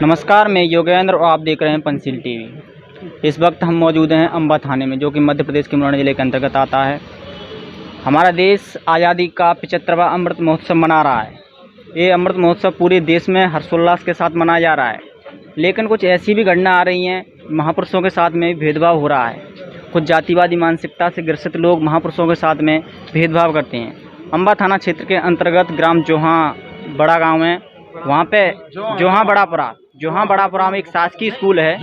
नमस्कार, मैं योगेंद्र और आप देख रहे हैं पंसील टीवी। इस वक्त हम मौजूद हैं अम्बा थाने में, जो कि मध्य प्रदेश के मुरैना जिले के अंतर्गत आता है। हमारा देश आज़ादी का 75वां अमृत महोत्सव मना रहा है। ये अमृत महोत्सव पूरे देश में हर्षोल्लास के साथ मनाया जा रहा है, लेकिन कुछ ऐसी भी घटना आ रही हैं, महापुरुषों के साथ में भेदभाव हो रहा है। कुछ जातिवादी मानसिकता से ग्रसित लोग महापुरुषों के साथ में भेदभाव करते हैं। अम्बा थाना क्षेत्र के अंतर्गत ग्राम जोहा बड़ा गाँव है, वहाँ पे जोहा बड़ापुरा में एक शासकीय स्कूल है।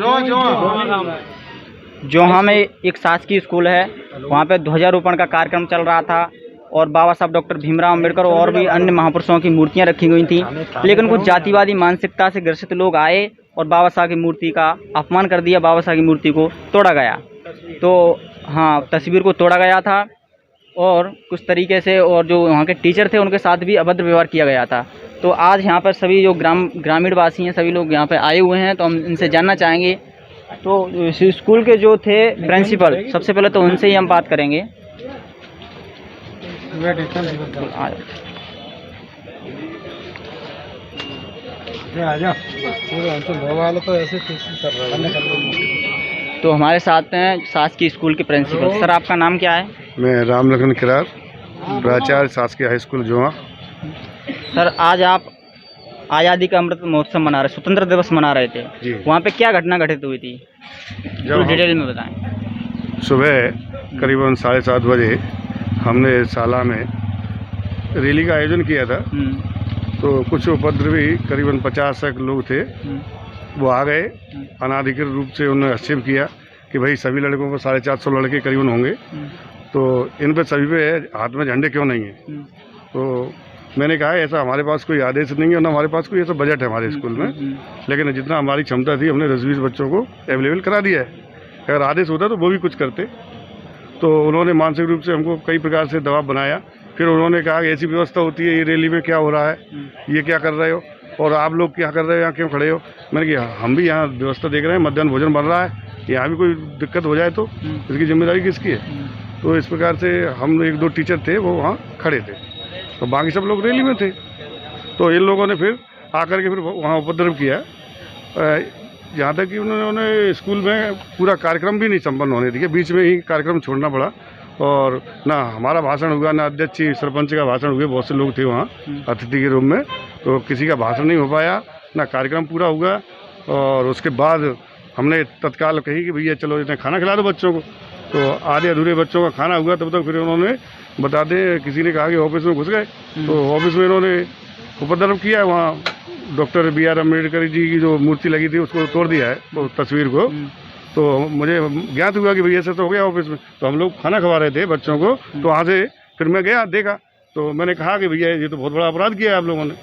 जोहा में एक शासकीय स्कूल है, वहाँ पे ध्वजारोपण का कार्यक्रम चल रहा था और बाबा साहब डॉक्टर भीमराव अम्बेडकर और भी अन्य महापुरुषों की मूर्तियाँ रखी हुई थी। लेकिन कुछ जातिवादी मानसिकता से ग्रसित लोग आए और बाबा साहब की मूर्ति का अपमान कर दिया। बाबा साहब की मूर्ति को तोड़ा गया, तो हाँ, तस्वीर को तोड़ा गया था और कुछ तरीके से, और जो वहाँ के टीचर थे उनके साथ भी अभद्र व्यवहार किया गया था। तो आज यहाँ पर सभी जो ग्रामीण वासी हैं, सभी लोग यहाँ पे आए हुए हैं, तो हम इनसे जानना चाहेंगे। तो इस स्कूल के जो थे प्रिंसिपल, सबसे पहले तो उनसे ही हम बात करेंगे। तो हमारे साथ हैं शासकीय स्कूल के प्रिंसिपल। सर, आपका नाम क्या है? मैं राम लखन किरार, प्राचार्य शासकीय हाई स्कूल जोहा। सर, आज आप आज़ादी का अमृत महोत्सव मना रहे, स्वतंत्र दिवस मना रहे थे, वहाँ पे क्या घटना घटित हुई थी, तो डिटेल में बताएं। सुबह करीबन 7:30 बजे हमने शाला में रैली का आयोजन किया था। तो कुछ उपद्रवी करीबन 50 लोग थे, वो आ गए। अनाधिकृत रूप से उन्होंने आक्षेप किया कि भाई सभी लड़कों को 450 लड़के करीबन होंगे, तो इन पे सभी पे हाथ में झंडे क्यों नहीं है। तो मैंने कहा ऐसा हमारे पास कोई आदेश नहीं है, ना हमारे पास कोई ऐसा बजट है हमारे स्कूल में, लेकिन जितना हमारी क्षमता थी हमने 10-20 बच्चों को अवेलेबल करा दिया है। अगर आदेश होता तो वो भी कुछ करते। तो उन्होंने मानसिक रूप से हमको कई प्रकार से दबाव बनाया। फिर उन्होंने कहा कि ऐसी व्यवस्था होती है, ये रैली में क्या हो रहा है, ये क्या कर रहे हो और आप लोग क्या कर रहे हो, यहाँ क्यों खड़े हो। मैंने कहा हम भी यहाँ व्यवस्था देख रहे हैं, मध्याह्न भोजन बन रहा है, यहाँ भी कोई दिक्कत हो जाए तो इसकी जिम्मेदारी किसकी है। तो इस प्रकार से हम 1-2 टीचर थे वो वहाँ खड़े थे, तो बाकी सब लोग रैली में थे। तो इन लोगों ने फिर आकर के फिर वहाँ उपद्रव किया, यहाँ तक कि उन्होंने स्कूल में पूरा कार्यक्रम भी नहीं संपन्न होने दिया, बीच में ही कार्यक्रम छोड़ना पड़ा। और ना हमारा भाषण हुआ, ना अध्यक्ष सरपंच का भाषण हुआ, बहुत से लोग थे वहाँ अतिथि के रूप में, तो किसी का भाषण नहीं हो पाया, ना कार्यक्रम पूरा हुआ। और उसके बाद हमने तत्काल कही कि भैया चलो इन्हें खाना खिला दो बच्चों को। तो आधे अधूरे बच्चों का खाना हुआ, तब तक फिर उन्होंने बता दें किसी ने कहा कि ऑफिस में घुस गए। तो ऑफिस में इन्होंने उपद्रव किया, वहाँ डॉक्टर BR अम्बेडकर जी की जो मूर्ति लगी थी उसको तोड़ दिया है, वो तस्वीर को। तो मुझे ज्ञात हुआ कि भैया ऐसा तो हो गया ऑफिस में। तो हम लोग खाना खवा रहे थे बच्चों को, तो वहाँ से फिर मैं गया, देखा, तो मैंने कहा कि भैया ये तो बहुत बड़ा अपराध किया है आप लोगों ने।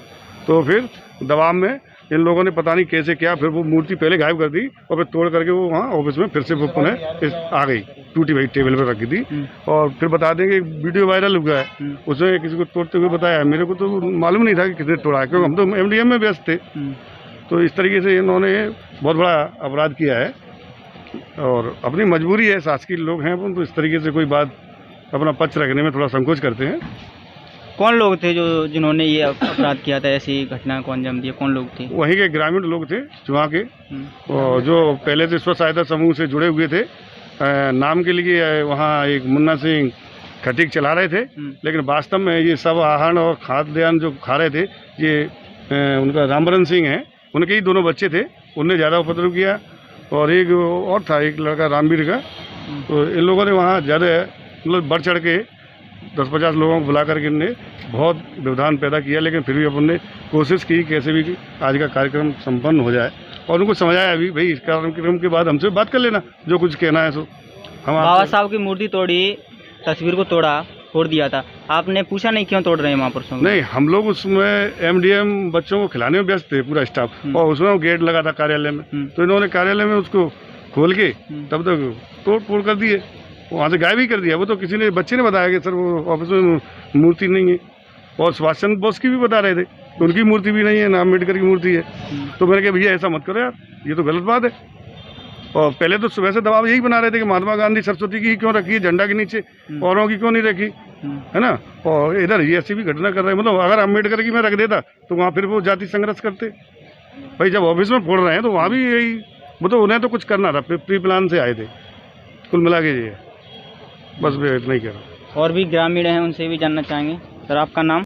तो फिर दबाव में इन लोगों ने पता नहीं कैसे क्या, फिर वो मूर्ति पहले गायब कर दी और फिर तोड़ करके वो वहाँ ऑफिस में फिर से वो पुनः आ गई, टूटी भाई टेबल पर रखी थी। और फिर बता दें कि वीडियो वायरल हुआ है, उसमें किसी को तोड़ते हुए बताया। मेरे को तो मालूम नहीं था कि किसने तोड़ा है, क्योंकि हम तो MDM में व्यस्त थे। तो इस तरीके से इन्होंने बहुत बड़ा अपराध किया है और अपनी मजबूरी है, शासकीय लोग हैं तो इस तरीके से कोई बात अपना पक्ष रखने में थोड़ा संकोच करते हैं। कौन लोग थे जिन्होंने ये अपराध किया था, ऐसी घटना को अंजाम दिया, कौन लोग थे? वहीं के ग्रामीण लोग थे जोहा के, और जो पहले से स्व सहायता समूह से जुड़े हुए थे। नाम के लिए वहाँ एक मुन्ना सिंह खटीक चला रहे थे, लेकिन वास्तव में ये सब आहरण और खाद्यान्न जो खा रहे थे, ये उनका रामबरन सिंह है, उनके ही दोनों बच्चे थे, उनने ज़्यादा उपद्रव किया। और एक और था, एक लड़का रामवीर का। तो इन लोगों ने वहाँ ज़्यादा मतलब बढ़ चढ़ के 10-50 लोगों को बुला करके इनने बहुत व्यवधान पैदा किया, लेकिन फिर भी अपन ने कोशिश की कैसे भी आज का कार्यक्रम संपन्न हो जाए। और उनको समझाया भी भाई इस कार्यक्रम के बाद हमसे बात कर लेना, जो कुछ कहना है सो। हम बाबा साहब की मूर्ति तोड़ी, तस्वीर को तोड़ दिया था, आपने पूछा नहीं क्यों तोड़ रहे हैं महापुरुषों? नहीं, हम लोग उसमें MDM बच्चों को खिलाने में व्यस्त थे, पूरा स्टाफ, और उसमें वो गेट लगा था कार्यालय में। तो इन्होंने कार्यालय में उसको खोल के तब तक तोड़ कर दिए, वहाँ से गायब ही कर दिया। वो तो किसी ने, बच्चे ने बताया कि सर वो ऑफिस में मूर्ति नहीं है। और सुभाष चंद्र बोस की भी बता रहे थे, उनकी मूर्ति भी नहीं है, ना अम्बेडकर की मूर्ति है। तो मैंने कहा भैया ऐसा मत करो यार, ये तो गलत बात है। और पहले तो सुबह से दबाव यही बना रहे थे कि महात्मा गांधी सरस्वती की क्यों रखी है झंडा के नीचे, औरों की क्यों नहीं रखी, है ना। और इधर ये ऐसी भी घटना कर रहे हैं, मतलब अगर अम्बेडकर की मैं रख देता तो वहाँ फिर वो जाति संघर्ष करते, भाई जब ऑफिस में फोड़ रहे हैं तो वहाँ भी यही, वो तो उन्हें तो कुछ करना था, प्री प्लान से आए थे, कुल मिला के ये बस मैं इतना ही कह रहा हूँ। और भी ग्रामीण हैं, उनसे भी जानना चाहेंगे। सर आपका नाम?